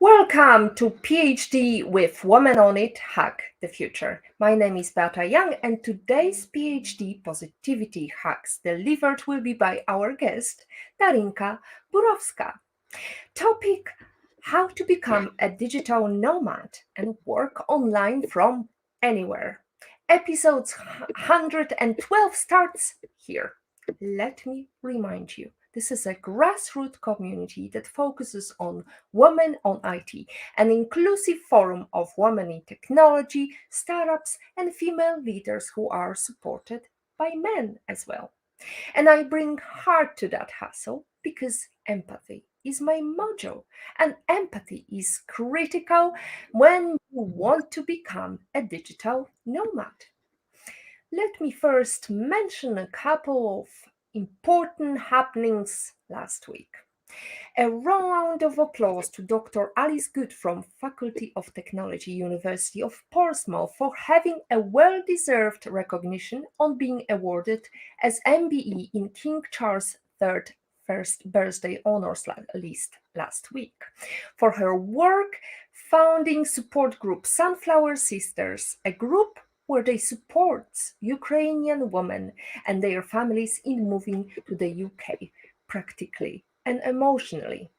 Welcome to PhD with Woman on It, Hack the Future. My name is Beata Young, and today's PhD Positivity Hacks delivered will be by our guest, Darinka Burovska. Topic: how to become a digital nomad and work online from anywhere. Episode 112 starts here. Let me remind you, this is a grassroots community that focuses on women on IT, an inclusive forum of women in technology, startups, and female leaders who are supported by men as well. And I bring heart to that hustle because empathy is my mojo, and empathy is critical when you want to become a digital nomad. Let me first mention a couple of important happenings last week. A round of applause to Dr. Alice Good from Faculty of Technology, University of Portsmouth for having a well-deserved recognition on being awarded as MBE in King Charles III first birthday honors list last week for her work founding support group Sunflower Sisters, a group where they support Ukrainian women and their families in moving to the UK practically and emotionally.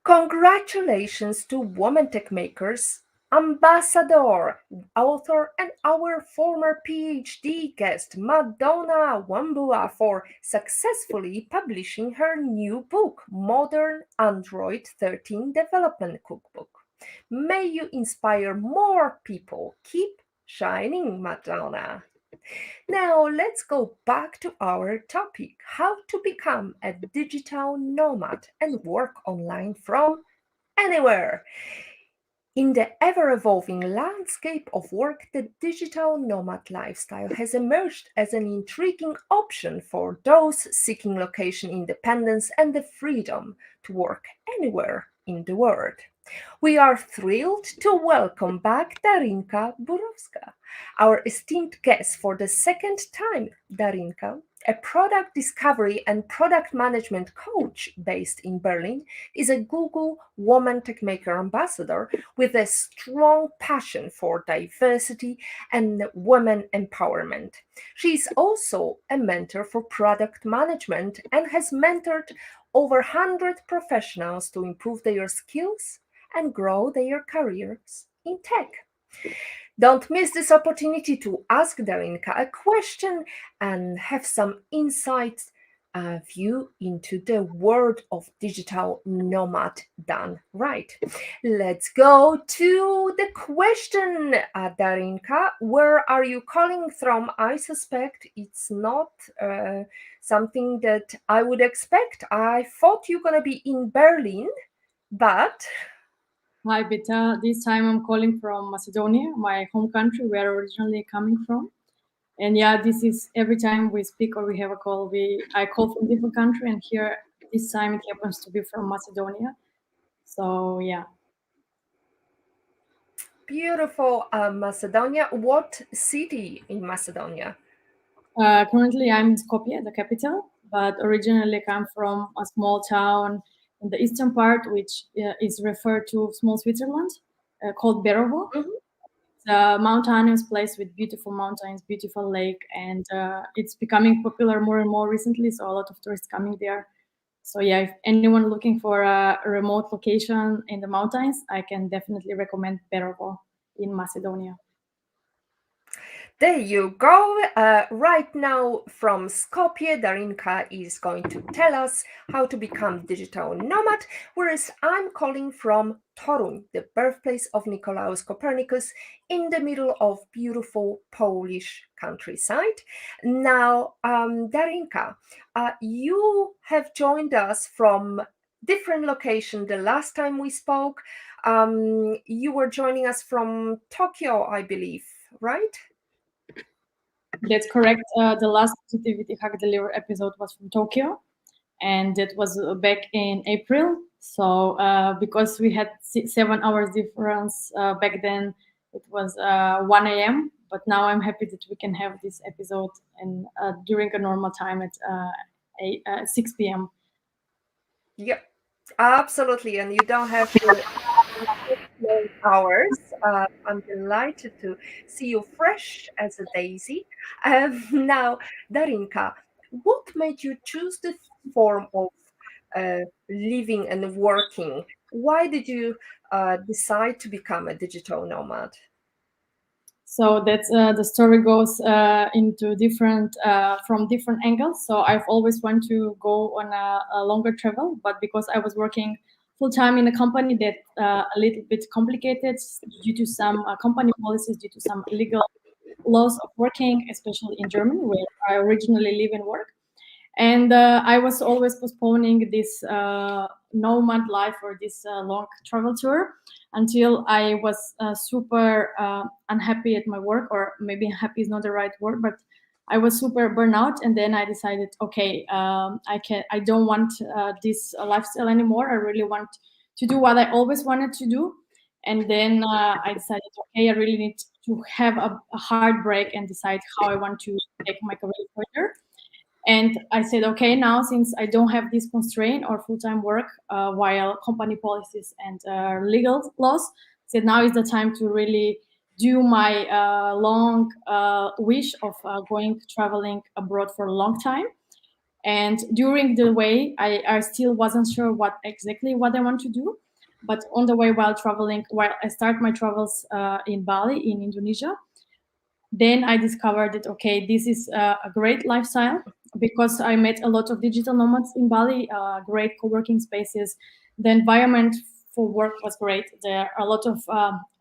Congratulations to WomanTechmakers Ambassador, author, and our former PhD guest, Madonna Wambua, for successfully publishing her new book, Modern Android 13 Development Cookbook. May you inspire more people. Keep shining, Madonna. Now let's go back to our topic, how to become a digital nomad and work online from anywhere. In the ever-evolving landscape of work, the digital nomad lifestyle has emerged as an intriguing option for those seeking location independence and the freedom to work anywhere in the world. We are thrilled to welcome back Darinka Burovska, our esteemed guest for the second time. Darinka, a product discovery and product management coach based in Berlin, is a Google WomanTechmaker Ambassador with a strong passion for diversity and women empowerment. She is also a mentor for product management and has mentored over 100 professionals to improve their skills and grow their careers in tech. Don't miss this opportunity to ask Darinka a question and have some insights view into the world of digital nomad done right. Let's go to the question, Darinka. Where are you calling from? I suspect it's not something that I would expect. I thought you're going to be in Berlin, but... Hi, Beta. This time I'm calling from Macedonia, my home country, where I'm originally coming from. And yeah, this is every time we speak or we have a call, I call from different country, and here this time it happens to be from Macedonia. So yeah. Beautiful, Macedonia. What city in Macedonia? Currently I'm in Skopje, the capital, but originally I come from a small town in the eastern part, which is referred to small Switzerland, called Berovo. Mhm. It's a mountainous place with beautiful mountains, beautiful lake, and it's becoming popular more and more recently. So a lot of tourists coming there. So yeah, if anyone looking for a remote location in the mountains, I can definitely recommend Berovo in Macedonia. There you go. Right now from Skopje, Darinka is going to tell us how to become digital nomad, whereas I'm calling from Toruń, the birthplace of Nicolaus Copernicus, in the middle of beautiful Polish countryside. Now, Darinka, you have joined us from different location the last time we spoke. You were joining us from Tokyo, I believe, right? That's correct. The last Positivity Hack Deliver episode was from Tokyo, and that was back in April. So because we had 7 hours difference back then, it was 1 a.m. But now I'm happy that we can have this episode and during a normal time at 6 p.m. Yep. Absolutely, and you don't have to long hours. I'm delighted to see you fresh as a daisy. Now, Darinka, what made you choose the form of living and working? Why did you decide to become a digital nomad? So that's the story goes into different from different angles. So I've always wanted to go on a longer travel, but because I was working full time in a company that a little bit complicated due to some company policies, due to some illegal laws of working, especially in Germany, where I originally live and work. And I was always postponing this nomad life or this long travel tour until I was super unhappy at my work, or maybe happy is not the right word, but I was super burnout. And then I decided, okay, I don't want this lifestyle anymore. I really want to do what I always wanted to do. And then I decided, okay, I really need to have a hard break and decide how I want to take my career further. And I said, okay, now since I don't have this constraint or full time work while company policies and legal laws, said now is the time to really do my long wish of going traveling abroad for a long time. And during the way, I still wasn't sure what exactly what I want to do. But on the way while traveling, while I start my travels in Bali, in Indonesia, then I discovered that okay, this is a great lifestyle because I met a lot of digital nomads in Bali, great co-working spaces. The environment for work was great. There are a lot of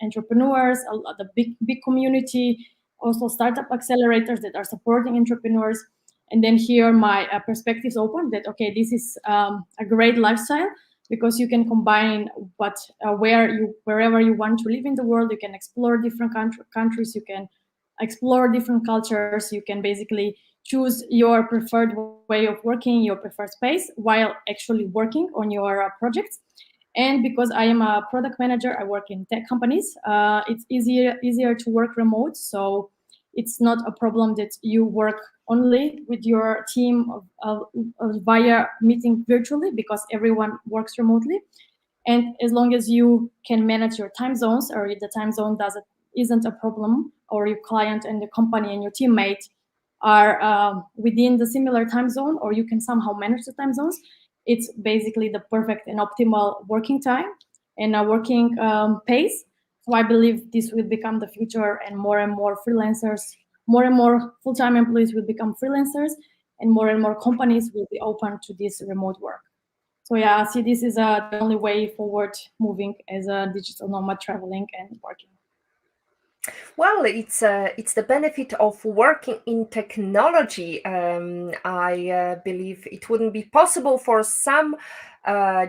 entrepreneurs, the big community, also startup accelerators that are supporting entrepreneurs. And then here my perspectives open that okay, this is a great lifestyle because you can combine what wherever you want to live in the world, you can explore different countries, you can explore different cultures. You can basically choose your preferred way of working, your preferred space, while actually working on your projects. And because I am a product manager, I work in tech companies. It's easier to work remote, so it's not a problem that you work only with your team via meeting virtually because everyone works remotely. And as long as you can manage your time zones, or the time zone doesn't isn't a problem, or your client and the company and your teammate are within the similar time zone, or you can somehow manage the time zones, it's basically the perfect and optimal working time and a working pace. So I believe this will become the future, and more freelancers, more and more full-time employees will become freelancers, and more companies will be open to this remote work. So yeah, I see this is the only way forward moving as a digital nomad traveling and working. Well, it's the benefit of working in technology. I believe it wouldn't be possible for some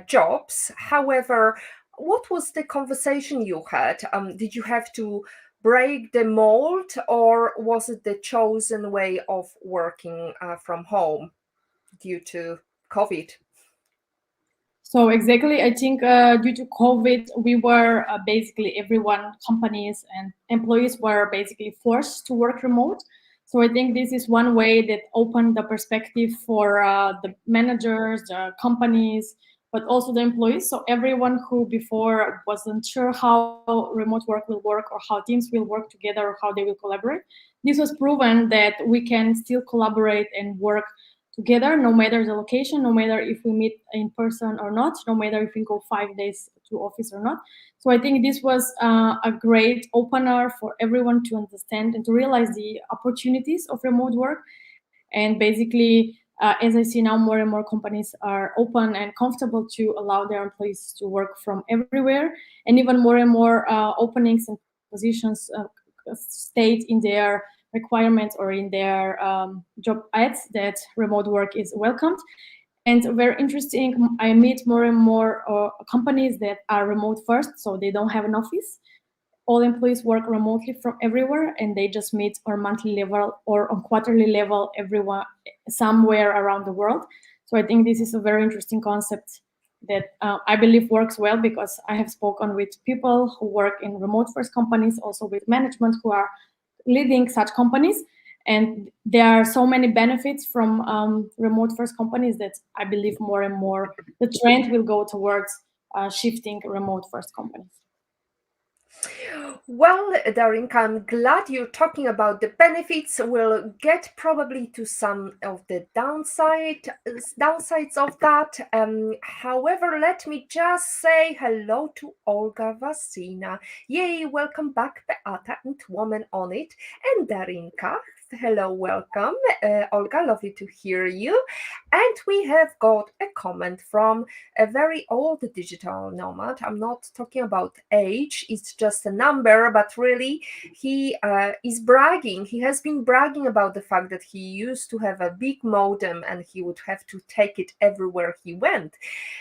jobs. However, what was the conversation you had? Did you have to break the mold, or was it the chosen way of working from home due to COVID? So exactly, I think due to COVID, we were basically everyone, companies and employees were basically forced to work remote. So I think this is one way that opened the perspective for the managers, the companies, but also the employees. So everyone who before wasn't sure how remote work will work or how teams will work together or how they will collaborate, this was proven that we can still collaborate and work together, no matter the location, no matter if we meet in person or not, no matter if we go 5 days to office or not. So I think this was a great opener for everyone to understand and to realize the opportunities of remote work. And basically, as I see now, more and more companies are open and comfortable to allow their employees to work from everywhere, and even more openings and positions state in their requirements or in their job ads that remote work is welcomed. And very interesting, I meet more and more companies that are remote first, so they don't have an office. All employees work remotely from everywhere, and they just meet on monthly level or on quarterly level everyone somewhere around the world. So I think this is a very interesting concept that I believe works well because I have spoken with people who work in remote first companies, also with management who are leading such companies. And there are so many benefits from remote first companies that I believe more and more the trend will go towards shifting remote first companies. Well, Darinka, I'm glad you're talking about the benefits. We'll get probably to some of the downsides of that. However, let me just say hello to Olga Vasina. Yay, welcome back, Beata and Woman on it. And Darinka, hello, welcome. Olga, lovely to hear you. And we have got a comment from a very old digital nomad. I'm not talking about age, it's just a number, but really he is bragging. He has been bragging about the fact that he used to have a big modem and he would have to take it everywhere he went.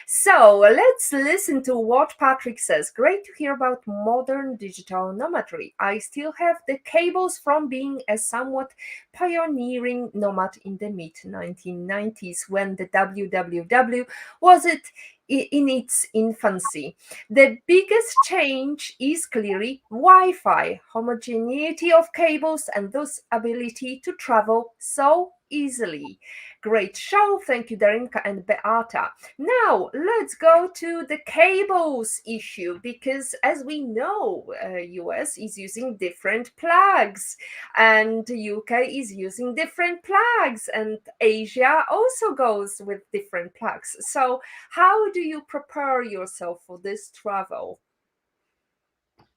So let's listen to what Patrick says. Great to hear about modern digital nomadry. I still have the cables from being a somewhat pioneering nomad in the mid 1990s when the www was it in its infancy. The biggest change is clearly Wi-Fi, homogeneity of cables, and thus ability to travel so easily. Great show. Thank you, Darinka and Beata. Now, let's go to the cables issue because, as we know, US is using different plugs and UK is using different plugs, and Asia also goes with different plugs. So, how do you prepare yourself for this travel?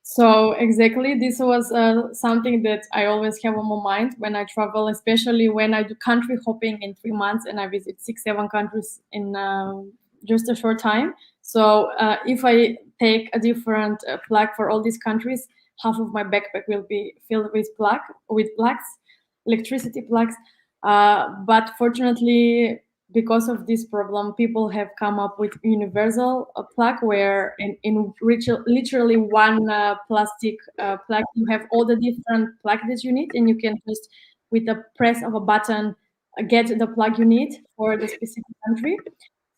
So exactly, this was something that I always have on my mind when I travel, especially when I do country hopping in 3 months and I visit 6, 7 countries in just a short time. So if I take a different plug for all these countries, half of my backpack will be filled with plugs, electricity plugs. But fortunately, because of this problem, people have come up with universal plug where literally one plastic plug, you have all the different plug that you need, and you can just, with the press of a button, get the plug you need for the specific country.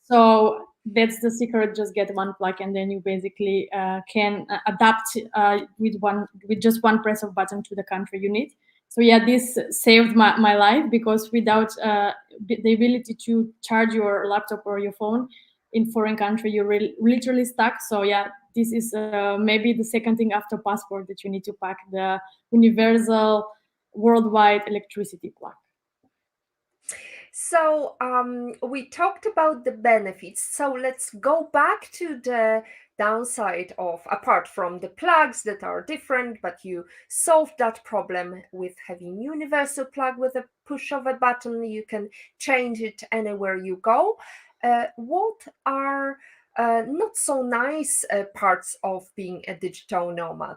So that's the secret. Just get one plug, and then you basically can adapt with just one press of button to the country you need. So yeah, this saved my life because without the ability to charge your laptop or your phone in foreign country, you're literally stuck. So yeah, this is maybe the second thing after passport that you need to pack: the universal worldwide electricity plug. So, we talked about the benefits. So, let's go back to the downside of, apart from the plugs that are different, but you solved that problem with having universal plug with a push of a button. You can change it anywhere you go. What are not so nice parts of being a digital nomad?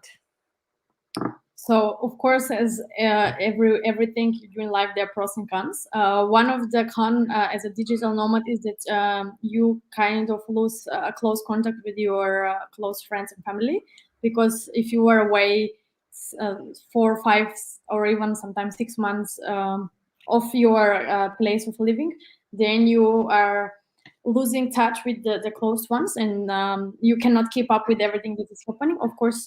So of course, as everything you do in life, there are pros and cons. One of the con as a digital nomad is that you kind of lose close contact with your close friends and family, because if you were away 4, 5, or even sometimes 6 months of your place of living, then you are losing touch with the close ones, and you cannot keep up with everything that is happening. Of course,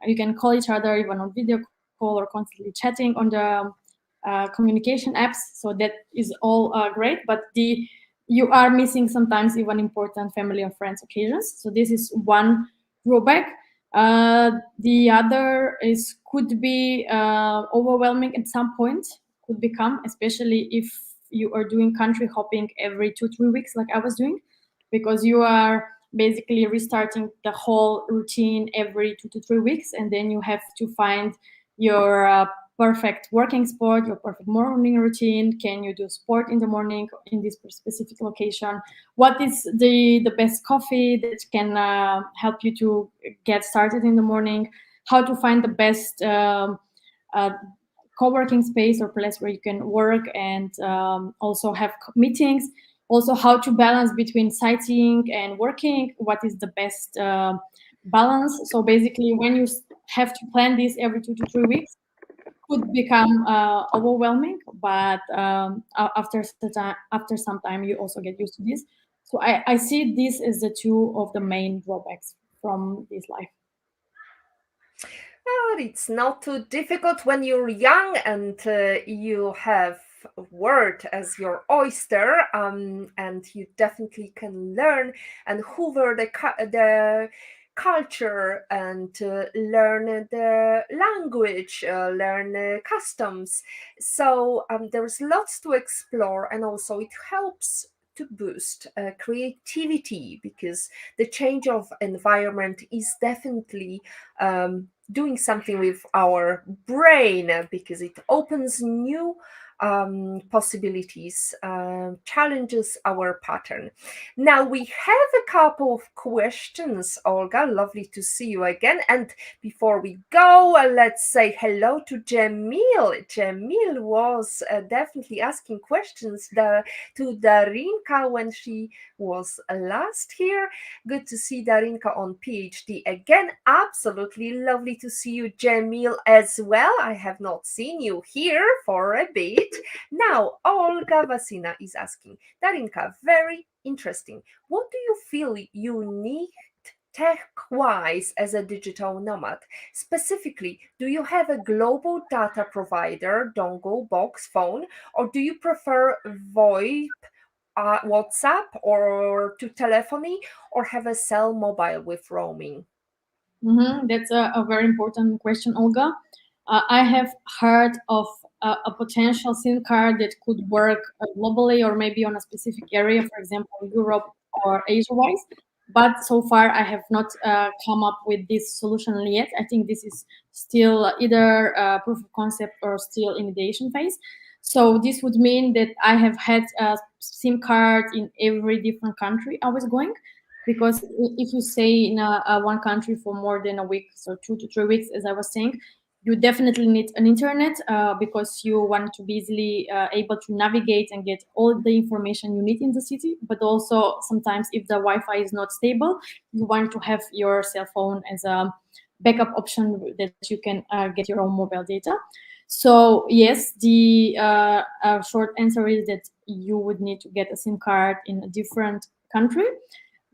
you can call each other even on video call or constantly chatting on the communication apps. So that is all great, but you are missing sometimes even important family or friends occasions. So this is one drawback. The other is could be overwhelming at some point, could become, especially if you are doing country hopping every 2, 3 weeks like I was doing, because you are basically restarting the whole routine every 2 to 3 weeks, and then you have to find your perfect working spot, your perfect morning routine. Can you do sport in the morning in this specific location? What is the best coffee that can help you to get started in the morning? How to find the best uh, co-working space or place where you can work and also have meetings. Also, how to balance between sightseeing and working. What is the best balance? So basically, when you have to plan this every 2 to 3 weeks, could become overwhelming. But after some time, you also get used to this. So I see this as the two of the main drawbacks from this life. But it's not too difficult when you're young and you have Word as your oyster, and you definitely can learn and hoover the culture and learn the language, learn customs. So there's lots to explore, and also it helps to boost creativity because the change of environment is definitely doing something with our brain because it opens new possibilities, challenges our pattern. Now we have a couple of questions, Olga. Lovely to see you again. And before we go, let's say hello to Jamil. Jamil was definitely asking questions to Darinka when she was last here. Good to see Darinka on PhD again. Absolutely lovely to see you, Jamil, as well. I have not seen you here for a bit. Now, Olga Vasina is asking, Darinka, very interesting. What do you feel you need tech-wise as a digital nomad? Specifically, do you have a global data provider, dongle, box, phone, or do you prefer VoIP, WhatsApp, or to telephony, or have a cell mobile with roaming? That's a very important question, Olga. I have heard of a potential SIM card that could work globally or maybe on a specific area, for example, Europe or Asia-wise. But so far, I have not come up with this solution yet. I think this is still either proof of concept or still in ideation phase. So this would mean that I have had a SIM card in every different country I was going, because if you stay in one country for more than a week, so 2 to 3 weeks, as I was saying, you definitely need an internet because you want to be easily able to navigate and get all the information you need in the city. But also sometimes if the Wi-Fi is not stable, you want to have your cell phone as a backup option that you can get your own mobile data. So yes, the short answer is that you would need to get a SIM card in a different country.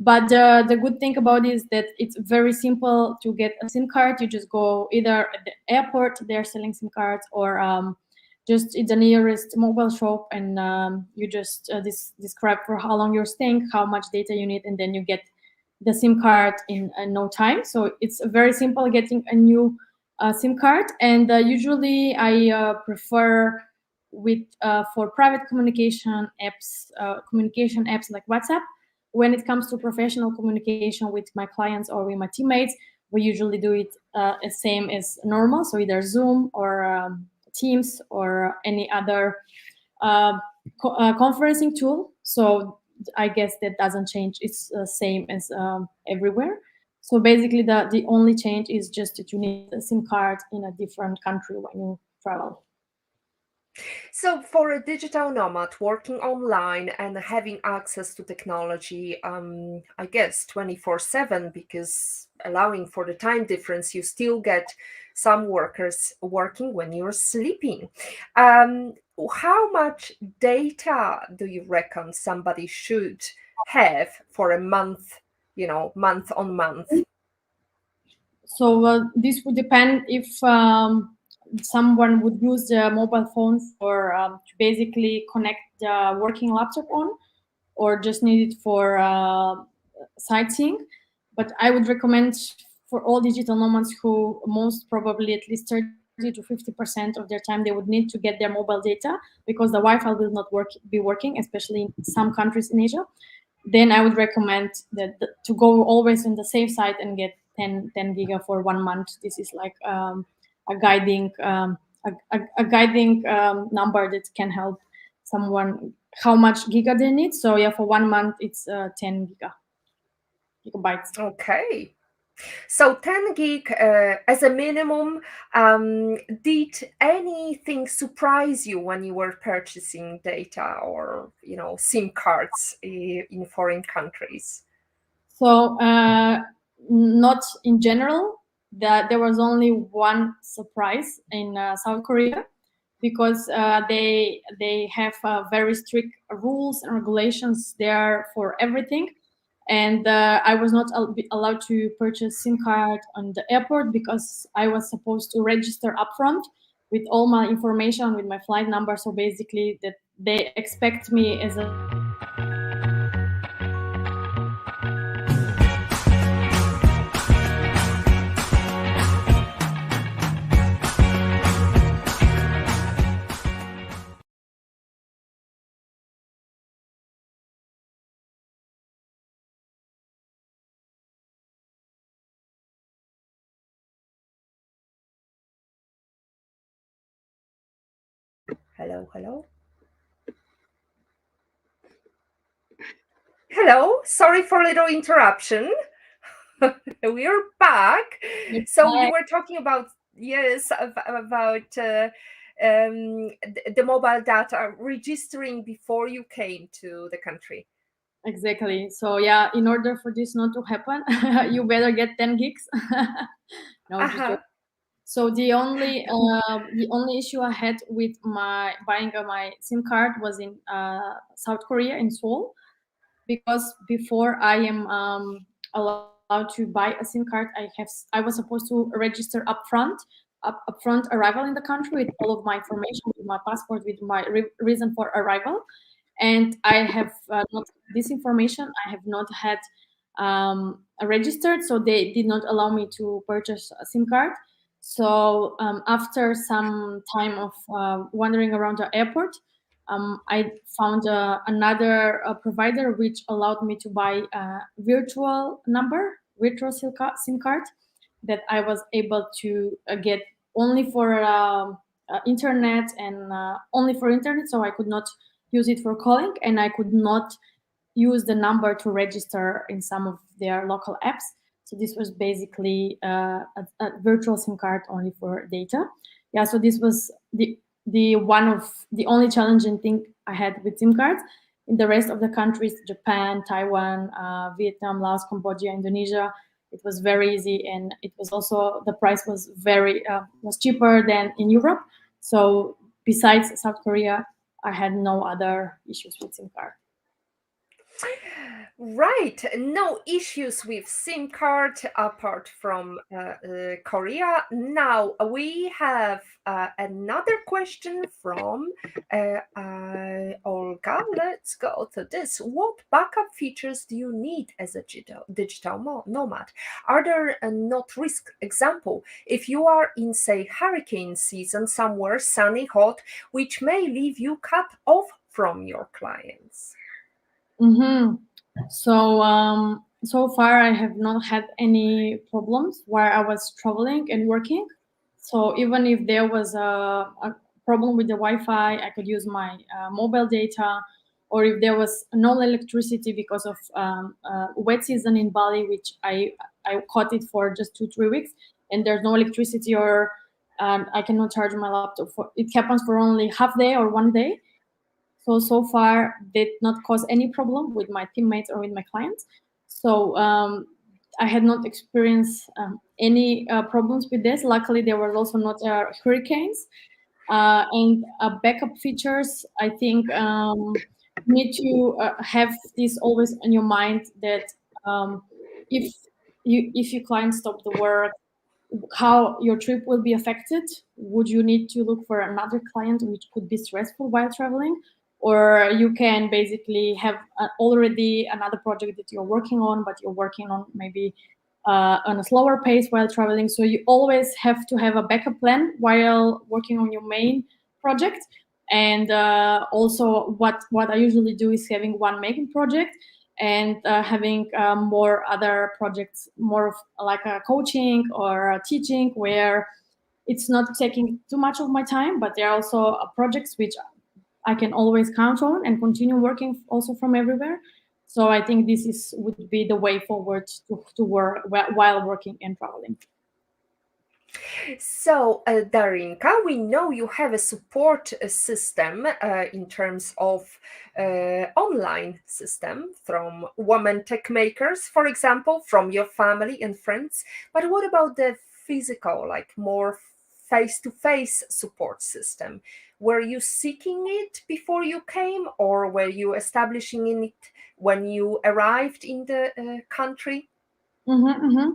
But the good thing about it is that it's very simple to get a SIM card. You just go either at the airport, they're selling SIM cards, or just in the nearest mobile shop, and you just describe for how long you're staying, how much data you need, and then you get the SIM card in no time. So it's very simple getting a new SIM card. And usually I prefer with for private communication apps like WhatsApp. When it comes to professional communication with my clients or with my teammates, we usually do it as same as normal, so either Zoom or Teams or any other conferencing tool. So I guess that doesn't change. It's same as everywhere. So basically, the only change is just that you need a SIM card in a different country when you travel. So, for a digital nomad working online and having access to technology, I guess 24/7, because allowing for the time difference, you still get some workers working when you're sleeping. Um, how much data do you reckon somebody should have for a month, month on month? So this would depend if someone would use the mobile phone for to basically connect the working laptop on, or just need it for sightseeing. But I would recommend for all digital nomads who most probably at least 30 to 50% of their time they would need to get their mobile data, because the Wi-Fi will not be working, especially in some countries in Asia. Then I would recommend that to go always on the safe side and get 10 giga for 1 month. This is like a guiding a guiding number that can help someone how much giga they need. So yeah, for 1 month it's 10 gigabytes. Okay. So 10 gig as a minimum. Did anything surprise you when you were purchasing data or SIM cards in foreign countries? So not in general. That there was only one surprise in South Korea, because they have very strict rules and regulations there for everything. and I was not allowed to purchase SIM card on the airport because I was supposed to register upfront with all my information, with my flight number. So basically, that they expect me as a Hello, hello. Hello, sorry for a little interruption. We're back. So you were talking about, yes, about the mobile data registering before you came to the country. Exactly. So yeah, in order for this not to happen, you better get 10 gigs. No, just Uh-huh. joking. So the only issue I had with my buying my SIM card was in South Korea in Seoul, because before I am allowed to buy a SIM card, I was supposed to register upfront arrival in the country with all of my information, with my passport, with my reason for arrival, and I have not this information. I have not had registered, so they did not allow me to purchase a SIM card. So after some time of wandering around the airport, I found another provider which allowed me to buy a virtual SIM card that I was able to get only for internet and only for internet. So I could not use it for calling, and I could not use the number to register in some of their local apps. So this was basically a virtual SIM card only for data. Yeah, so this was the one of the only challenging thing I had with SIM cards. In the rest of the countries, Japan, Taiwan, Vietnam, Laos, Cambodia, Indonesia, it was very easy, and it was also the price was very was cheaper than in Europe. So besides South Korea, I had no other issues with SIM card. Right, no issues with SIM card apart from Korea. Now we have another question from Olga. Let's go to this. What backup features do you need as a digital nomad? Are there not risk? Example, if you are in, say, hurricane season somewhere sunny, hot, which may leave you cut off from your clients. Mm-hmm. So far I have not had any problems while I was traveling and working. So even if there was a problem with the Wi-Fi, I could use my mobile data. Or if there was no electricity because of wet season in Bali, which I caught it for just 2-3 weeks, and there's no electricity, or I cannot charge my laptop. It happens for only half day or one day. So far did not cause any problem with my teammates or with my clients. So I had not experienced any problems with this. Luckily, there were also not hurricanes. And backup features, I think you need to have this always on your mind, that if if your client stop the work, how your trip will be affected. Would you need to look for another client, which could be stressful while traveling? Or you can basically have already another project that you're working on, but you're working on maybe on a slower pace while traveling. So you always have to have a backup plan while working on your main project. And also what I usually do is having one main project, and having more other projects, more of like a coaching or a teaching, where it's not taking too much of my time, but there are also projects which I can always count on and continue working also from everywhere. So I think this is would be the way forward to work while working and traveling. So, Darinka, we know you have a support system in terms of online system from woman tech makers, for example, from your family and friends. But what about the physical, like more face-to-face support system? Were you seeking it before you came, or were you establishing it when you arrived in the country? Mm-hmm, mm-hmm.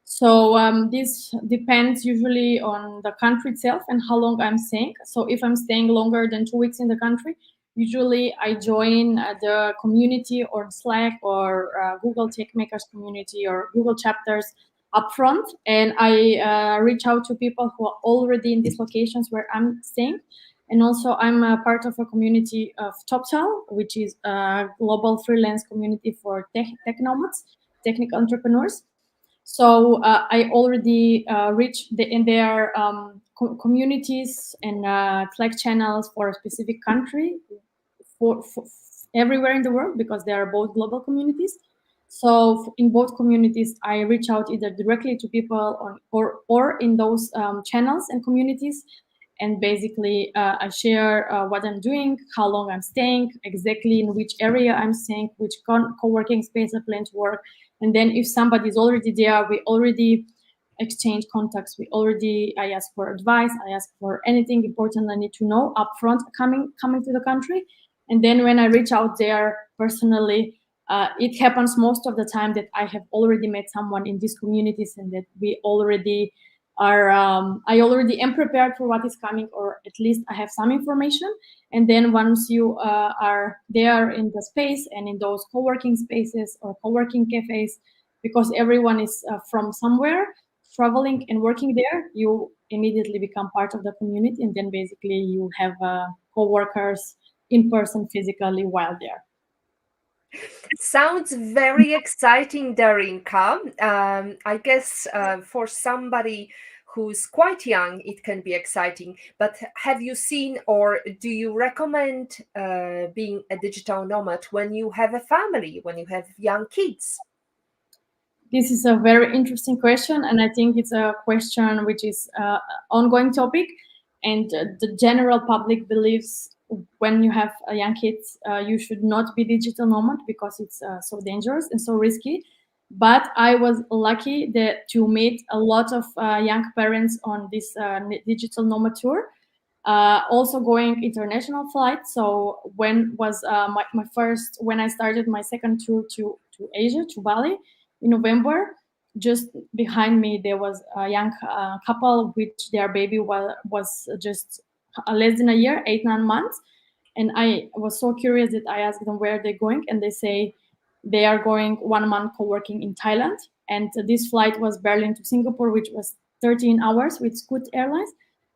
So this depends usually on the country itself and how long I'm staying. So if I'm staying longer than 2 weeks in the country, usually I join the community or Slack or Google Techmakers community or Google chapters upfront, and I reach out to people who are already in these locations where I'm staying. And also, I'm a part of a community of TopTal, which is a global freelance community for tech nomads, technical entrepreneurs. So I already reached in their communities and Slack channels for a specific country for everywhere in the world, because they are both global communities. So in both communities, I reach out either directly to people or in those channels and communities, and basically I share what I'm doing, how long I'm staying, exactly in which area I'm staying, which co-working space I plan to work, and then if somebody is already there, we already exchange contacts. I ask for advice, I ask for anything important I need to know upfront coming to the country, and then when I reach out there personally, it happens most of the time that I have already met someone in these communities, and that we already are I already am prepared for what is coming, or at least I have some information. And then once you are there in the space and in those co-working spaces or co-working cafes, because everyone is from somewhere traveling and working there, you immediately become part of the community, and then basically you have co-workers in person physically while there. Sounds very exciting, Darinka. I guess for somebody who's quite young, it can be exciting. But have you seen, or do you recommend being a digital nomad when you have a family, when you have young kids? This is a very interesting question, and I think it's a question which is ongoing topic. And the general public believes when you have young kids, you should not be digital nomad because it's so dangerous and so risky. But I was lucky to meet a lot of young parents on this digital nomad tour. Also going international flight. So when was my first when I started my second tour to Asia, to Bali in November, just behind me there was a young couple which their baby was just less than a year, 8 9 months. And I was so curious that I asked them where they're going, and they say they are going 1 month co-working in Thailand. And this flight was Berlin to Singapore, which was 13 hours with Scoot Airlines.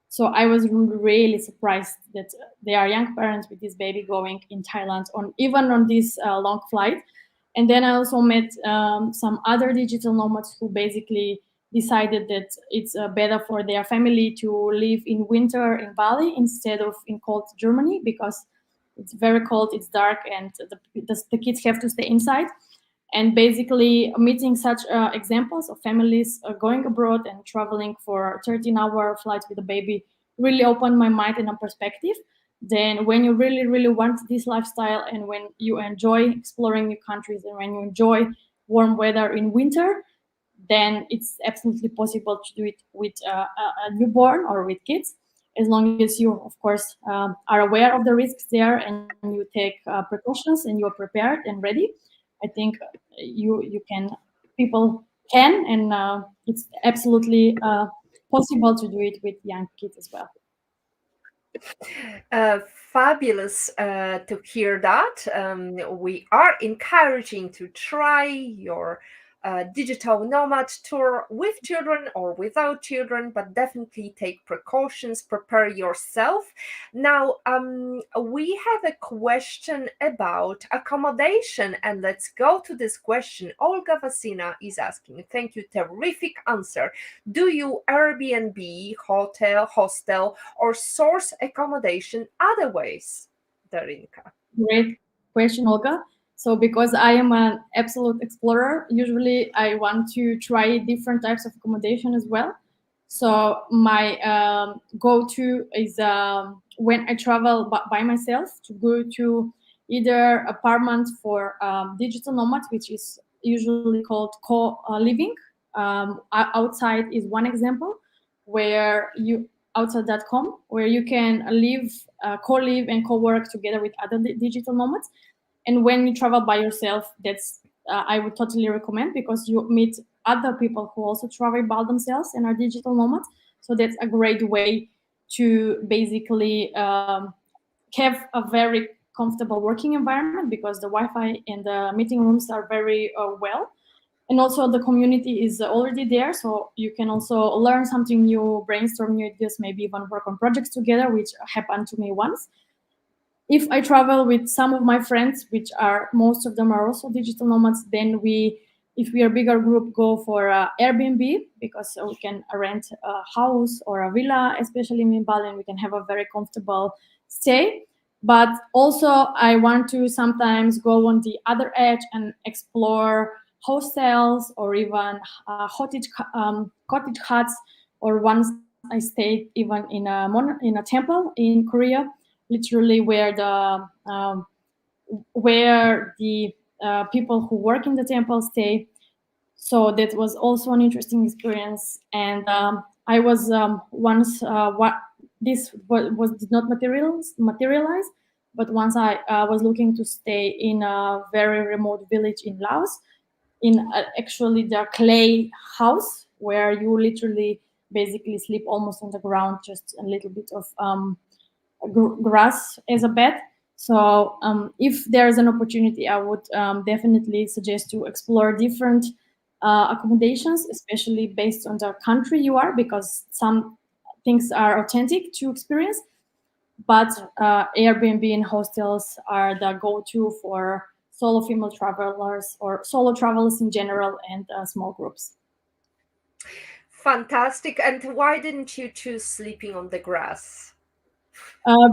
So I was really surprised that they are young parents with this baby going in Thailand on even on this long flight. And then I also met some other digital nomads who basically decided that it's better for their family to live in winter in Bali instead of in cold Germany, because it's very cold, it's dark, and the kids have to stay inside. And basically meeting such examples of families going abroad and traveling for 13-hour flights with a baby really opened my mind and a perspective. Then when you really want this lifestyle, and when you enjoy exploring new countries, and when you enjoy warm weather in winter, then it's absolutely possible to do it with a newborn or with kids, as long as you, of course, are aware of the risks there, and you take precautions, and you are prepared and ready. I think you can, people can, and it's absolutely possible to do it with young kids as well. Fabulous to hear that. We are encouraging to try your digital nomad tour with children or without children, but definitely take precautions, prepare yourself. Now, we have a question about accommodation, and let's go to this question. Olga Vasina is asking, thank you, terrific answer. Do you Airbnb, hotel, hostel, or source accommodation other ways, Darinka? Great question, Olga. So because I am an absolute explorer, usually I want to try different types of accommodation as well. So my go-to is when I travel by myself, to go to either apartment for digital nomads, which is usually called co-living. Outside is one example where you outside.com, where you can live, co-live and co-work together with other digital nomads. And when you travel by yourself, that's I would totally recommend, because you meet other people who also travel by themselves and are digital nomads. So that's a great way to basically have a very comfortable working environment, because the Wi-Fi and the meeting rooms are very well, and also the community is already there, so you can also learn something new, brainstorm new ideas, maybe even work on projects together, which happened to me once. If I travel with some of my friends, which are most of them are also digital nomads, then if we are a bigger group, go for Airbnb, because we can rent a house or a villa, especially in Bali, and we can have a very comfortable stay. But also, I want to sometimes go on the other edge and explore hostels, or even cottage huts. Or once I stayed even in a temple in Korea, literally where the people who work in the temple stay. So that was also an interesting experience. And I was once what this was did not materialize, but once I was looking to stay in a very remote village in Laos, in actually the clay house, where you literally basically sleep almost on the ground, just a little bit of grass as a bed. So if there's an opportunity, I would definitely suggest to explore different accommodations, especially based on the country you are, because some things are authentic to experience. But Airbnb and hostels are the go-to for solo female travelers, or solo travelers in general, and small groups. Fantastic. And why didn't you choose sleeping on the grass?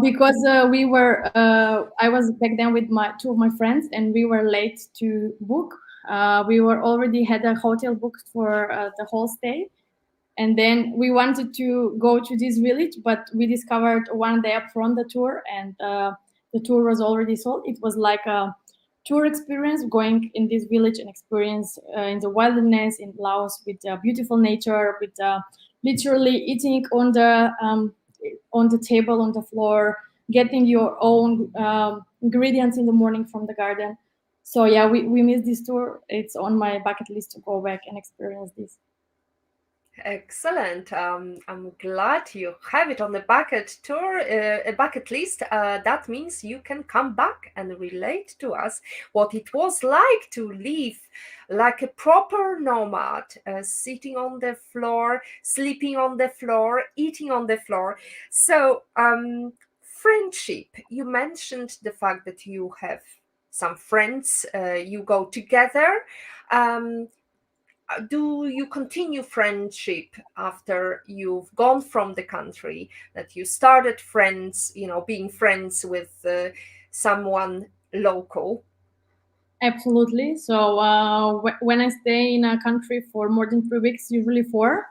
Because I was back then with my two of my friends, and we were late to book. We were already had a hotel booked for the whole stay, and then we wanted to go to this village, but we discovered one day up front the tour, and the tour was already sold. It was like a tour experience, going in this village and experience in the wilderness in Laos, with beautiful nature, with literally eating on the table, on the floor, getting your own ingredients in the morning from the garden. So yeah, we missed this tour. It's on my bucket list to go back and experience this. Excellent. I'm glad you have it on the bucket tour, a bucket list. That means you can come back and relate to us what it was like to live like a proper nomad, sitting on the floor, sleeping on the floor, eating on the floor. So, friendship. You mentioned the fact that you have some friends, you go together. Um, do you continue friendship after you've gone from the country, that you started friends, being friends with someone local? Absolutely. So when I stay in a country for more than 3 weeks, usually four,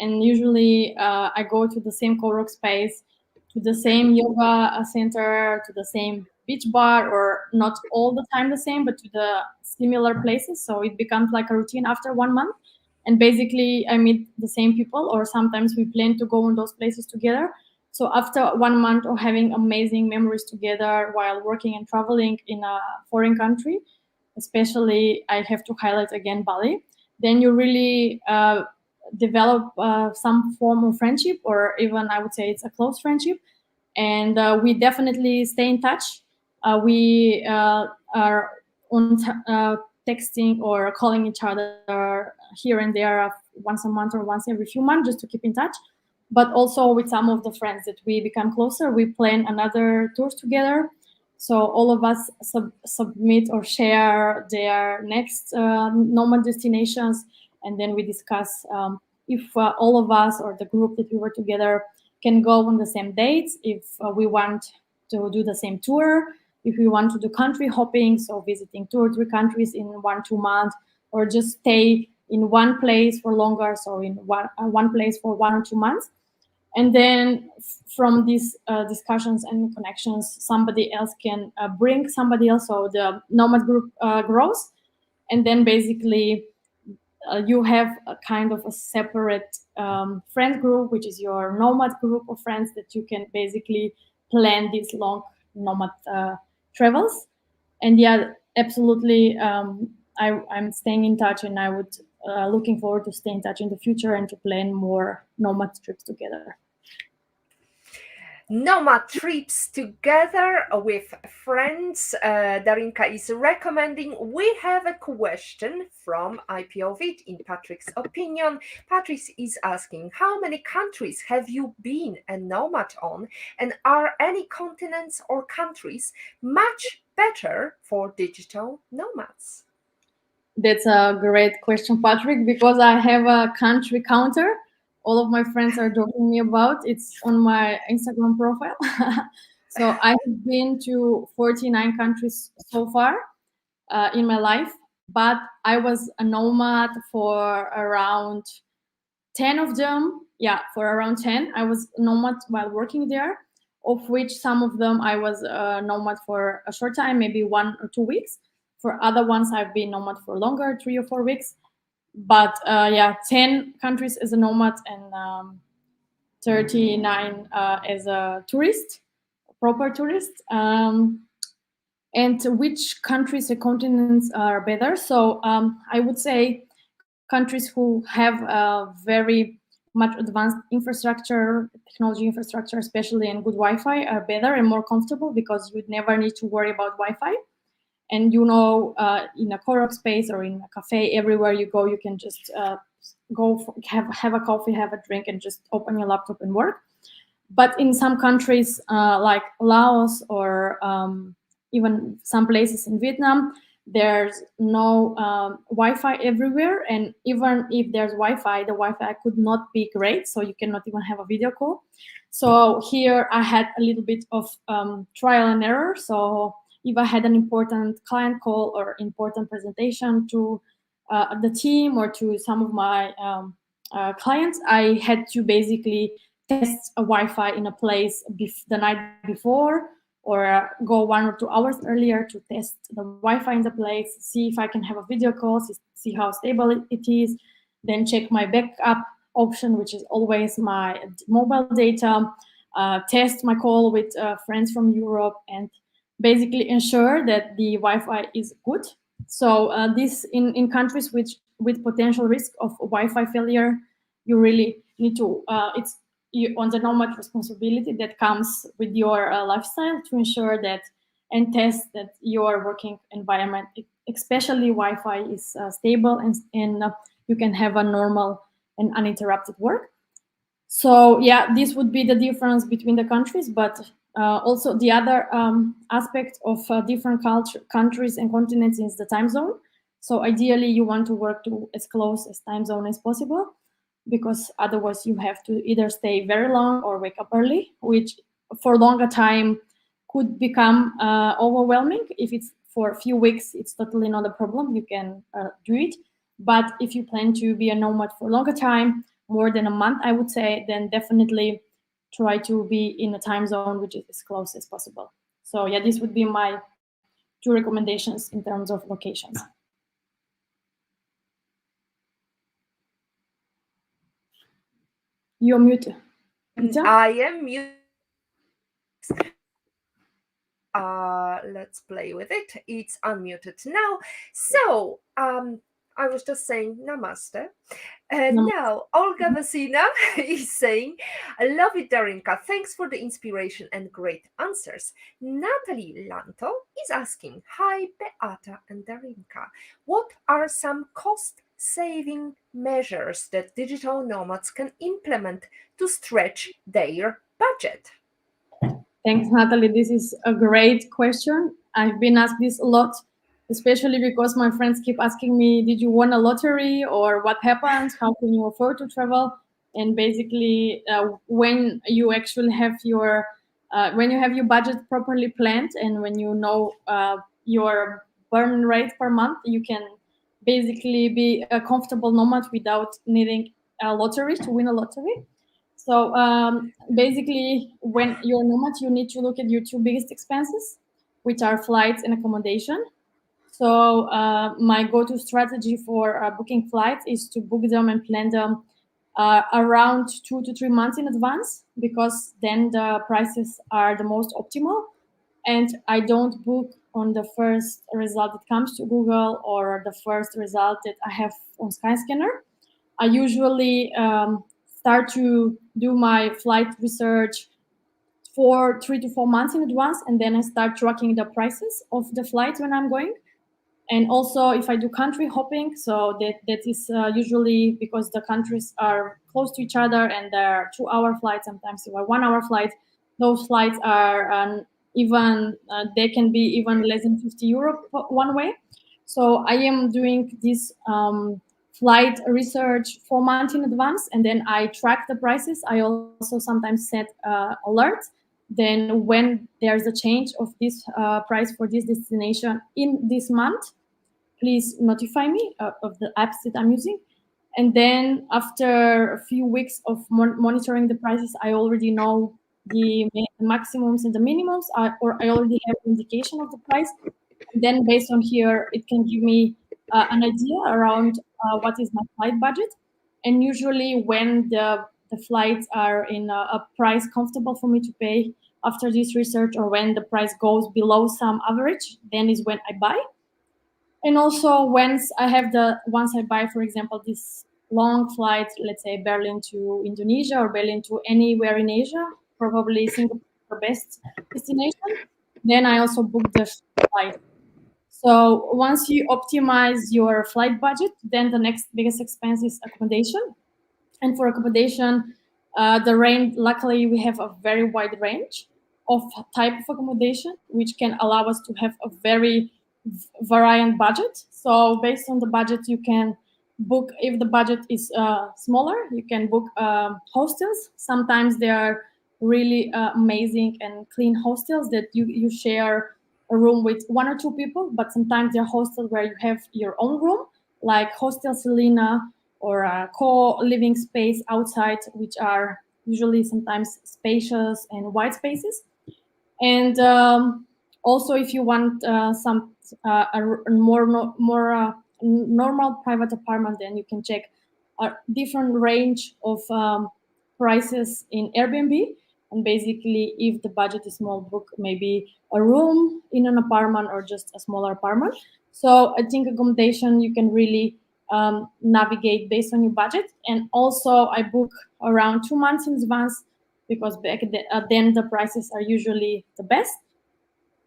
and usually I go to the same co-work space, to the same yoga center, to the same beach bar, or not all the time the same, but to the similar places. So it becomes like a routine after 1 month. And basically, I meet the same people, or sometimes we plan to go in those places together. So after 1 month of having amazing memories together while working and traveling in a foreign country, especially I have to highlight again Bali, then you really develop some form of friendship, or even I would say it's a close friendship. And we definitely stay in touch. We are on texting or calling each other here and there once a month or once every few months, just to keep in touch. But also with some of the friends that we become closer, we plan another tours together. So all of us submit or share their next nomad destinations, and then we discuss if all of us or the group that we were together can go on the same dates, if we want to do the same tour, if we want to do country hopping, so visiting 2 or 3 countries in 1 2 months, or just stay in one place for longer, so in one place for 1 or 2 months. And then from these discussions and connections, somebody else can bring somebody else, so the nomad group grows. And then basically you have a kind of a separate friend group, which is your nomad group of friends, that you can basically plan these long nomad travels. And yeah, absolutely. I'm staying in touch, and I would looking forward to stay in touch in the future and to plan more nomad trips together. Nomad trips together with friends. Darinka is recommending. We have a question from IPOVIT in Patrick's opinion. Patrick is asking, how many countries have you been a nomad on, and are any continents or countries much better for digital nomads? That's a great question, Patrick, because I have a country counter. All of my friends are joking me about. It's on my Instagram profile. So I have been to 49 countries so far in my life, but I was a nomad for around 10 of them. Yeah, for around 10. I was nomad while working there, of which some of them I was a nomad for a short time, maybe 1 or 2 weeks. For other ones, I've been nomad for longer, 3 or 4 weeks. But yeah, 10 countries as a nomad and 39 as a tourist, proper tourist. And which countries or continents are better? So I would say countries who have a very much advanced infrastructure, technology infrastructure, especially, and good Wi-Fi are better and more comfortable because you never need to worry about Wi-Fi. And in a co-work space or in a cafe, everywhere you go, you can just have a coffee, have a drink, and just open your laptop and work. But in some countries like Laos or even some places in Vietnam, there's no Wi-Fi everywhere, and even if there's Wi-Fi, the Wi-Fi could not be great, so you cannot even have a video call. So here I had a little bit of trial and error. So if I had an important client call or important presentation to the team or to some of my clients, I had to basically test a Wi-Fi in a place the night before, or go 1 or 2 hours earlier to test the Wi-Fi in the place, see if I can have a video call, see how stable it is, then check my backup option, which is always my mobile data, test my call with friends from Europe, and basically ensure that the Wi-Fi is good. So this in countries with potential risk of Wi-Fi failure, you really need to it's on the nomad responsibility that comes with your lifestyle to ensure that and test that your working environment, especially Wi-Fi, is stable and you can have a normal and uninterrupted work. So yeah, this would be the difference between the countries, but also the other aspect of different countries and continents is the time zone. So ideally, you want to work to as close as time zone as possible, because otherwise you have to either stay very long or wake up early, which for longer time could become overwhelming. If it's for a few weeks, it's totally not a problem. You can do it. But if you plan to be a nomad for longer time, more than a month, I would say, then definitely try to be in a time zone which is as close as possible. So yeah, this would be my 2 recommendations in terms of locations. You're muted. I am mute. Let's play with it. It's unmuted now. So, I was just saying namaste. And now, Olga Vasina is saying, I love it, Darinka. Thanks for the inspiration and great answers. Natalie Lanto is asking, hi, Beata and Darinka. What are some cost saving measures that digital nomads can implement to stretch their budget? Thanks, Natalie. This is a great question. I've been asked this a lot, especially because my friends keep asking me, did you win a lottery, or what happens? How can you afford to travel? And basically, when you actually have when you have your budget properly planned, and when you know your burn rate per month, you can basically be a comfortable nomad without needing a lottery to win a lottery. So basically, when you're nomad, you need to look at your 2 biggest expenses, which are flights and accommodation. So my go-to strategy for booking flights is to book them and plan them around 2 to 3 months in advance, because then the prices are the most optimal. And I don't book on the first result that comes to Google or the first result that I have on Skyscanner. I usually start to do my flight research for 3 to 4 months in advance, and then I start tracking the prices of the flights when I'm going. And also, if I do country hopping, so that is usually because the countries are close to each other and there are 2 hour flights, sometimes even 1 hour flights. Those flights are even they can be even less than 50 euro one way. So I am doing this flight research 4 months in advance, and then I track the prices. I also sometimes set alerts. Then when there's a change of this price for this destination in this month, please notify me of the apps that I'm using. And then after a few weeks of monitoring the prices, I already know the maximums and the minimums, or I already have an indication of the price. And then based on here, it can give me an idea around what is my flight budget. And usually when the flights are in a price comfortable for me to pay after this research, or when the price goes below some average, then is when I buy. And also once I buy, for example, this long flight, let's say Berlin to Indonesia or Berlin to anywhere in Asia, probably Singapore best destination, then I also book the flight. So once you optimize your flight budget, then the next biggest expense is accommodation. And for accommodation, the range, luckily, we have a very wide range of type of accommodation, which can allow us to have a very variant budget. So based on the budget, you can book, if the budget is smaller, you can book hostels. Sometimes they are really amazing and clean hostels that you share a room with 1 or 2 people, but sometimes they're hostels where you have your own room, like Hostel Selena or a co-living space outside, which are usually sometimes spacious and wide spaces. And also, if you want some a more normal private apartment, then you can check a different range of prices in Airbnb. And basically, if the budget is small, book maybe a room in an apartment or just a smaller apartment. So I think accommodation you can really navigate based on your budget. And also, I book around 2 months in advance because then the prices are usually the best.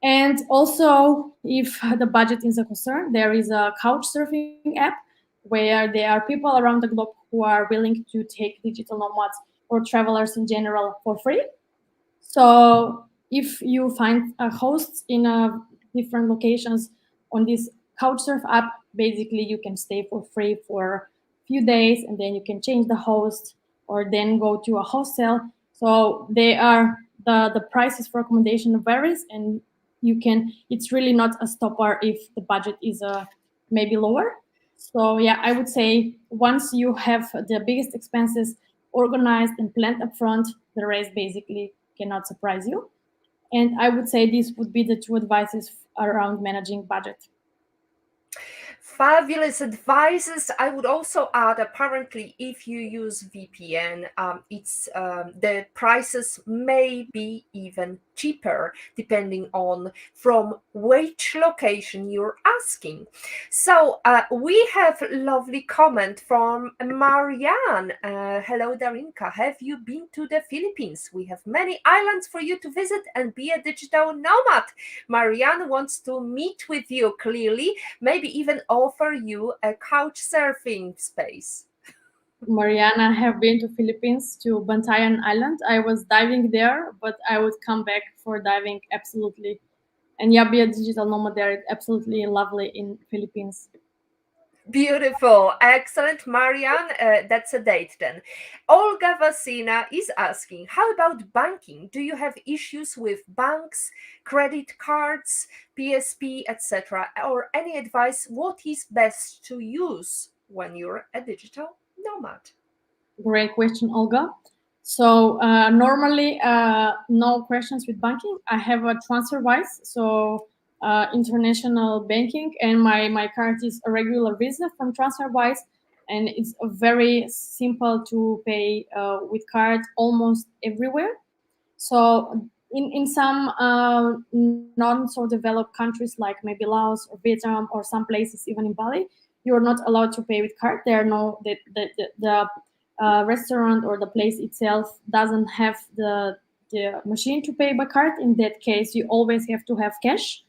And also, if the budget is a concern, there is a couch surfing app where there are people around the globe who are willing to take digital nomads or travelers in general for free. So if you find a host in different locations on this Couchsurf app, basically you can stay for free for a few days, and then you can change the host or then go to a hostel. So they are the prices for accommodation varies, and you can, it's really not a stopper if the budget is maybe lower. So yeah, I would say once you have the biggest expenses organized and planned upfront, the rest basically cannot surprise you. And I would say these would be the two advices around managing budget. Fabulous advices. I would also add, apparently, if you use VPN, it's the prices may be even cheaper depending on from which location you're asking. So we have lovely comment from Marianne. Hello, Darinka. Have you been to the Philippines? We have many islands for you to visit and be a digital nomad. Marianne wants to meet with you clearly, maybe even offer you a couch surfing space. Mariana, have been to Philippines to Bantayan Island. I was diving there, but I would come back for diving absolutely. And yeah, be a digital nomad there. It's absolutely lovely in Philippines. Beautiful, excellent, Marianne. That's a date then. Olga Vasina is asking, how about banking? Do you have issues with banks, credit cards, PSP, etc., or any advice? What is best to use when you're a digital nomad? Great question, Olga. So normally, no questions with banking. I have a TransferWise, so international banking, and my card is a regular Visa from TransferWise, and it's a very simple to pay with card almost everywhere. So in some non so developed countries like maybe Laos or Vietnam or some places even in Bali, you're not allowed to pay with card. There are no the restaurant or the place itself doesn't have the machine to pay by card. In that case, you always have to have cash.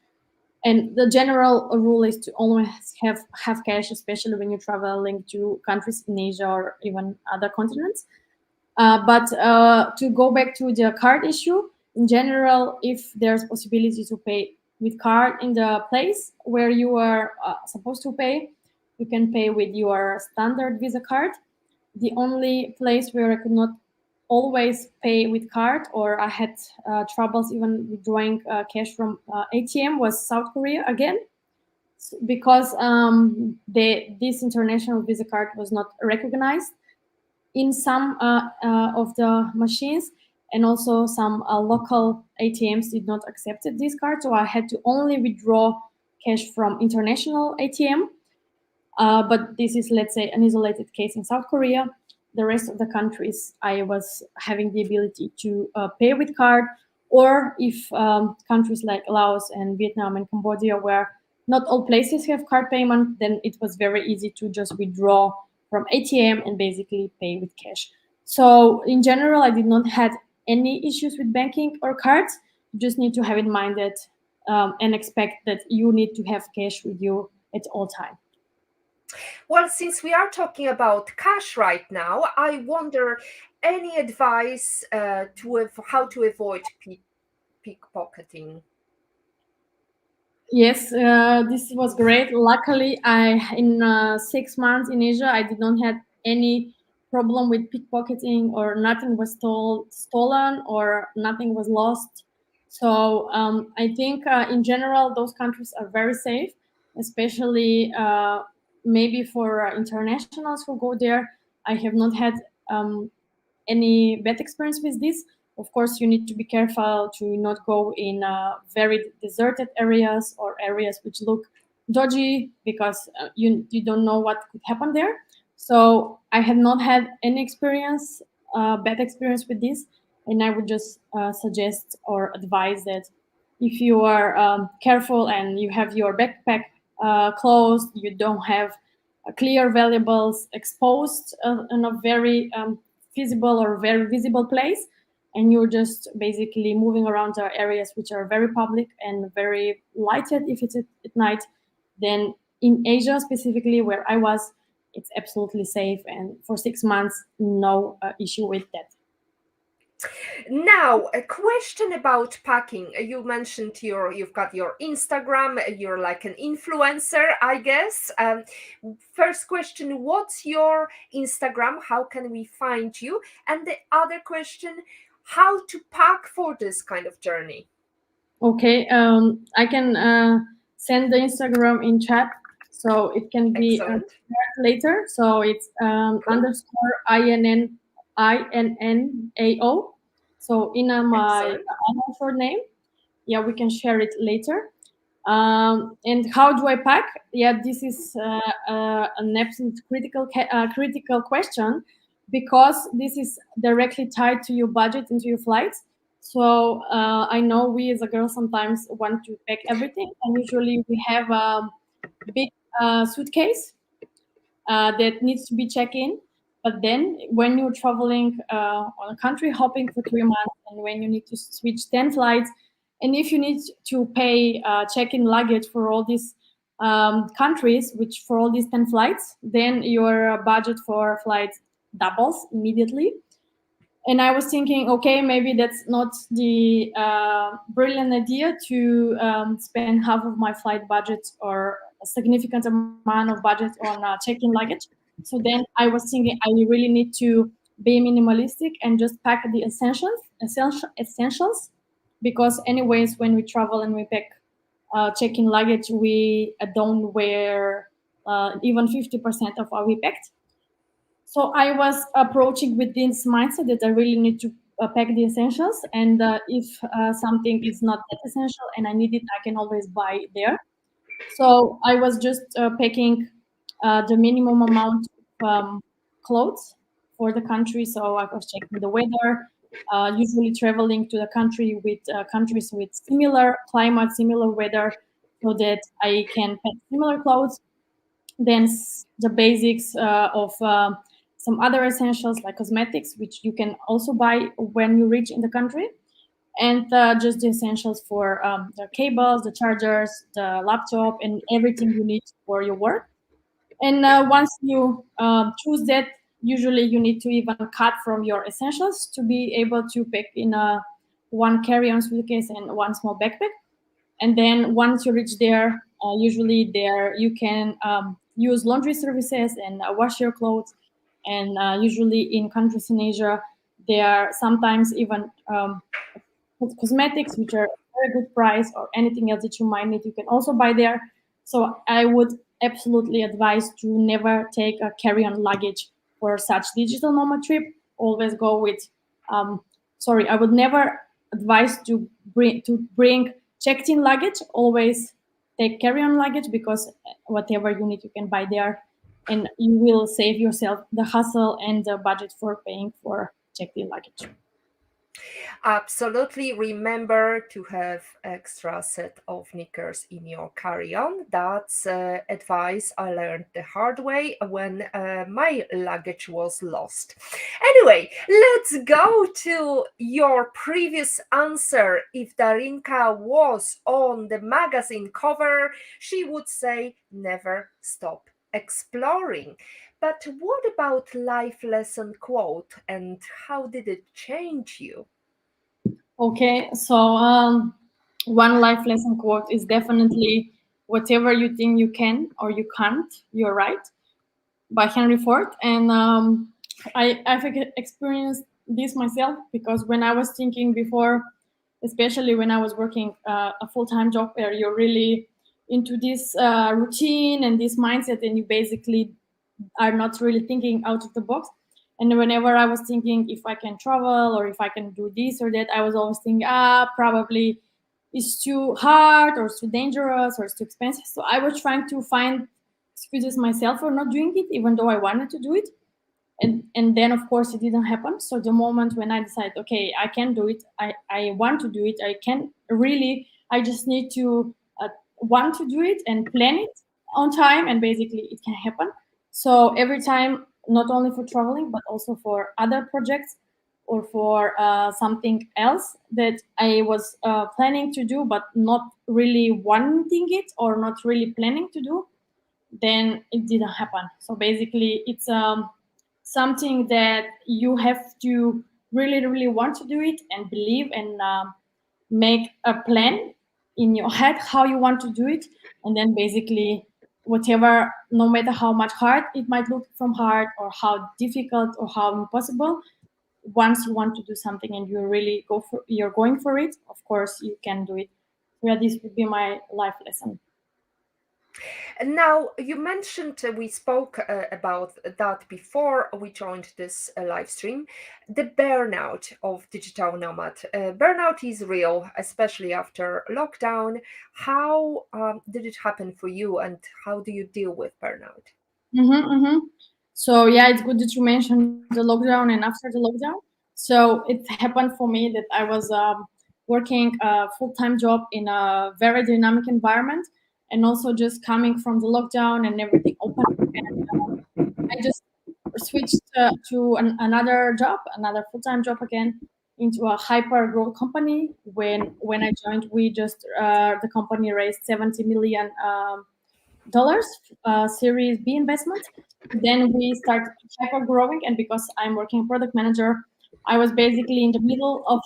And the general rule is to always have cash, especially when you're traveling to countries in Asia or even other continents. But to go back to the card issue, in general, if there's possibility to pay with card in the place where you are supposed to pay, you can pay with your standard Visa card. The only place where I could not always pay with card, or I had troubles even withdrawing cash from ATM, was South Korea again, because this international Visa card was not recognized in some of the machines, and also some local ATMs did not accept this card, so I had to only withdraw cash from international ATM. But this is, let's say, an isolated case in South Korea. The rest of the countries, I was having the ability to pay with card, or if countries like Laos and Vietnam and Cambodia, where not all places have card payment, then it was very easy to just withdraw from ATM and basically pay with cash. So in general, I did not have any issues with banking or cards. You just need to have in mind that and expect that you need to have cash with you at all time. Well, since we are talking about cash right now, I wonder any advice how to avoid pickpocketing. Yes, this was great. Luckily, I in 6 months in Asia, I did not have any problem with pickpocketing, or nothing was stolen, or nothing was lost. So I think in general, those countries are very safe, especially maybe for internationals who go there. I have not had um, any bad experience with this. Of course, you need to be careful to not go in very deserted areas or areas which look dodgy, because you don't know what could happen there. So I have not had any experience, bad experience with this, and I would just suggest or advise that if you are careful and you have your backpack closed, you don't have clear valuables exposed in a very feasible or very visible place, and you're just basically moving around our areas which are very public and very lighted if it's at night, then in Asia specifically where I was, it's absolutely safe, and for 6 months no issue with that. Now, a question about packing. You mentioned you've got your Instagram. You're like an influencer, I guess. First question: what's your Instagram? How can we find you? And the other question: how to pack for this kind of journey? Okay, I can send the Instagram in chat, so it can be Excellent. shared later. So it's Cool. underscore INNAO. So in my Excellent. short name. Yeah, we can share it later. And how do I pack? Yeah, this is an absolute critical question, because this is directly tied to your budget and to your flights. So I know we as a girl sometimes want to pack everything, and usually we have a big suitcase that needs to be checked in. But then, when you're traveling on a country hopping for 3 months, and when you need to switch 10 flights, and if you need to pay check-in luggage for all these countries, which for all these 10 flights, then your budget for flights doubles immediately. And I was thinking, okay, maybe that's not the brilliant idea to spend half of my flight budget or a significant amount of budget on check-in luggage. So then I was thinking, I really need to be minimalistic and just pack the essentials, because anyways, when we travel and we pack check-in luggage, we don't wear even 50% of what we packed. So I was approaching with this mindset that I really need to pack the essentials, and if something is not that essential and I need it, I can always buy it there. So I was just packing the minimum amount of clothes for the country. So I was checking the weather, usually traveling to the country with countries with similar climate, similar weather, so that I can pack similar clothes. Then the basics of some other essentials like cosmetics, which you can also buy when you reach in the country, and just the essentials for the cables, the chargers, the laptop, and everything you need for your work. And once you choose that, usually you need to even cut from your essentials to be able to pack in a one carry-on suitcase and one small backpack. And then once you reach there, usually there you can use laundry services and wash your clothes. And usually in countries in Asia, there are sometimes even cosmetics, which are very good price, or anything else that you might need, you can also buy there. So I would absolutely advise to never take a carry-on luggage for such digital nomad trip. Always go with, sorry, I would never advise to bring checked-in luggage. Always take carry-on luggage, because whatever you need, you can buy there, and you will save yourself the hassle and the budget for paying for checked-in luggage. Absolutely. Remember to have extra set of knickers in your carry-on. That's advice I learned the hard way when my luggage was lost. Anyway, let's go to your previous answer. If Darinka was on the magazine cover, she would say, never stop exploring. But what about life lesson quote, and how did it change you? Okay, so one life lesson quote is definitely whatever you think you can or you can't, you're right, by Henry Ford. And I've experienced this myself, because when I was thinking before, especially when I was working a full time job where you're really into this routine and this mindset, and you basically are not really thinking out of the box. And whenever I was thinking if I can travel or if I can do this or that, I was always thinking, probably it's too hard or it's too dangerous or it's too expensive. So I was trying to find excuses myself for not doing it, even though I wanted to do it. And then of course it didn't happen. So the moment when I decided, okay, I can do it, I want to do it, I can really, I just need to want to do it and plan it on time, and basically it can happen. So every time, not only for traveling but also for other projects, or for something else that I was planning to do but not really wanting it or not really planning to do, then it didn't happen. So basically, it's something that you have to really, really want to do it and believe, and make a plan in your head how you want to do it, and then basically whatever, no matter how much hard it might look from hard or how difficult or how impossible, once you want to do something and you really you're going for it, of course you can do it. Yeah, this would be my life lesson. And now you mentioned we spoke about that before we joined this live stream, the burnout of digital nomad. Burnout is real, especially after lockdown. How did it happen for you, and how do you deal with burnout? Mm-hmm, mm-hmm. So yeah, it's good that you mentioned the lockdown and after the lockdown. So it happened for me that I was working a full-time job in a very dynamic environment, and also just coming from the lockdown and everything open. And I just switched to another job, another full-time job again, into a hyper growth company. When I joined, we just the company raised 70 million. Dollars Series B investment. Then we started hyper growing, and because I'm working product manager, I was basically in the middle of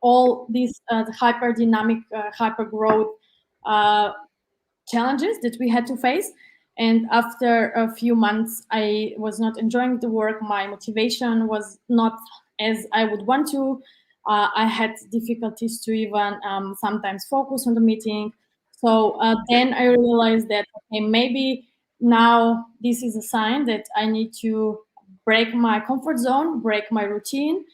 all these hyper dynamic, hyper growth uh, challenges that we had to face. And after a few months, I was not enjoying the work. My motivation was not as I would want to. I had difficulties to even sometimes focus on the meeting. So then I realized that, okay, maybe now this is a sign that I need to break my comfort zone, break my routine,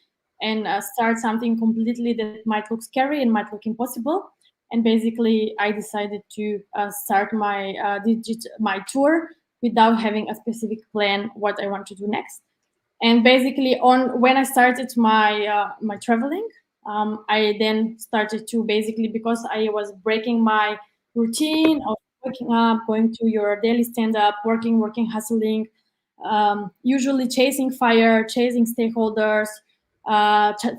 and start something completely that might look scary and might look impossible. And basically I decided to start my tour without having a specific plan what I want to do next. And basically, on when I started my traveling, I then started to basically, because I was breaking my routine of waking up, going to your daily stand up, working, hustling, usually chasing fire, chasing stakeholders,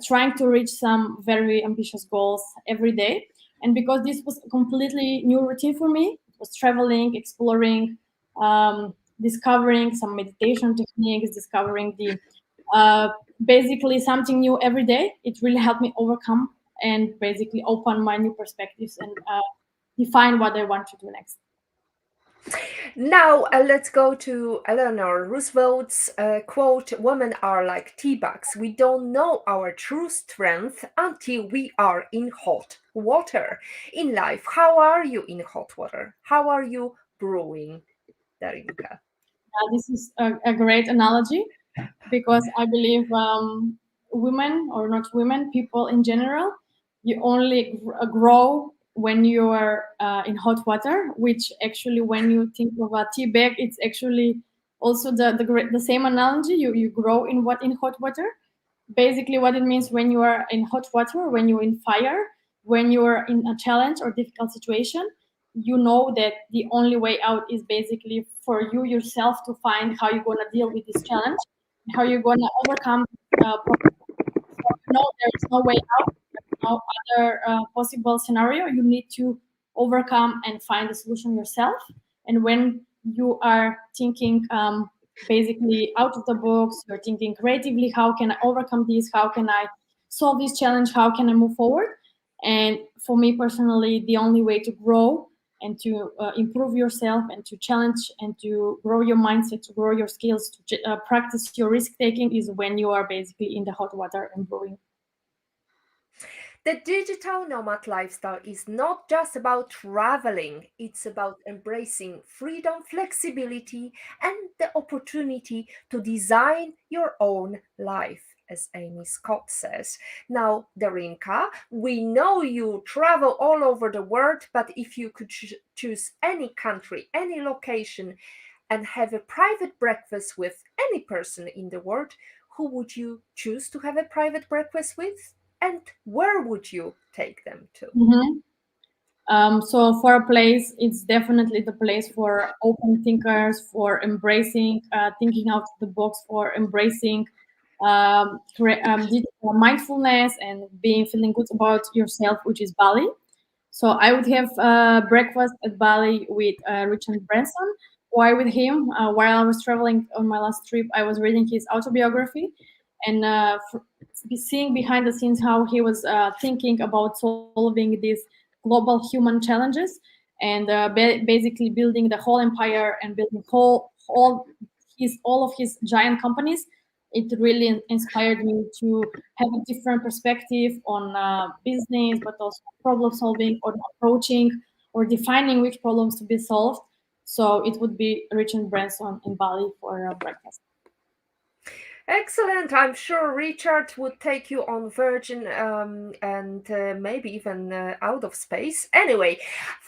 trying to reach some very ambitious goals every day. And because this was a completely new routine for me, it was traveling, exploring, discovering some meditation techniques, discovering the uh, basically something new every day. It really helped me overcome and basically open my new perspectives and define what I want to do next. Now, let's go to Eleanor Roosevelt's quote: "Women are like tea bags. We don't know our true strength until we are in hot water." In life, how are you in hot water? How are you brewing, Darinka? This is a great analogy because I believe women, or not women, people in general, you only grow when you are in hot water. Which actually, when you think of a tea bag, it's actually also the same analogy. You grow in hot water. Basically, what it means when you are in hot water, when you're in fire, when you're in a challenge or difficult situation, you know that the only way out is basically for you yourself to find how you're gonna deal with this challenge, how you're gonna overcome so you know there is no way out, there's no other possible scenario. You need to overcome and find the solution yourself. And when you are thinking basically out of the box, you're thinking creatively, how can I overcome this? How can I solve this challenge? How can I move forward? And for me personally, the only way to grow and to improve yourself and to challenge and to grow your mindset, to grow your skills, to practice your risk taking is when you are basically in the hot water and growing. The digital nomad lifestyle is not just about traveling, it's about embracing freedom, flexibility, and the opportunity to design your own life, as Amy Scott says. Now, Darinka, we know you travel all over the world, but if you could choose any country, any location, and have a private breakfast with any person in the world, who would you choose to have a private breakfast with? And where would you take them to? Mhm. So for a place, it's definitely the place for open thinkers, for embracing thinking out of the box, for embracing digital mindfulness and being feeling good about yourself, which is Bali. So I would have breakfast at Bali with Richard Branson. Why with him? While I was traveling on my last trip, I was reading his autobiography and seeing behind the scenes how he was thinking about solving these global human challenges and basically building the whole empire and building all of his giant companies. It really inspired me to have a different perspective on business, but also problem solving or approaching or defining which problems to be solved. So it would be Richard Branson in Bali for breakfast. Excellent. I'm sure Richard would take you on Virgin and maybe even out of space. Anyway,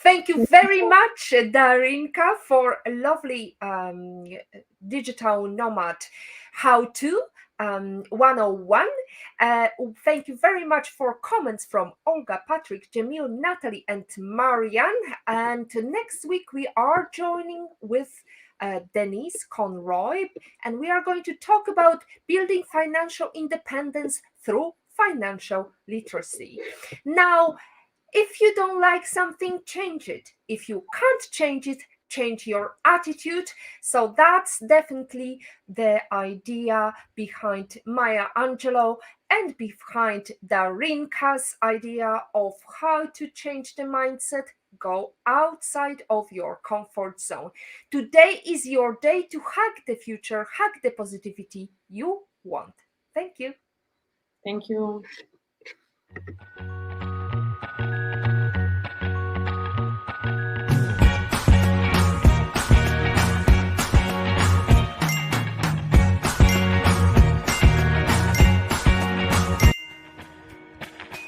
thank you very much, Darinka, for a lovely digital nomad how to 101. Uh, Thank you very much for comments from Olga, Patrick, Jamil, Natalie, and Marianne. And next week we are joining with Denise Conroy, and we are going to talk about building financial independence through financial literacy. Now, if you don't like something, change it. If you can't change it, change your attitude. So that's definitely the idea behind Maya Angelou and behind Darinka's idea of how to change the mindset. Go outside of your comfort zone. Today is your day to hack the future, hack the positivity you want. Thank you. Thank you.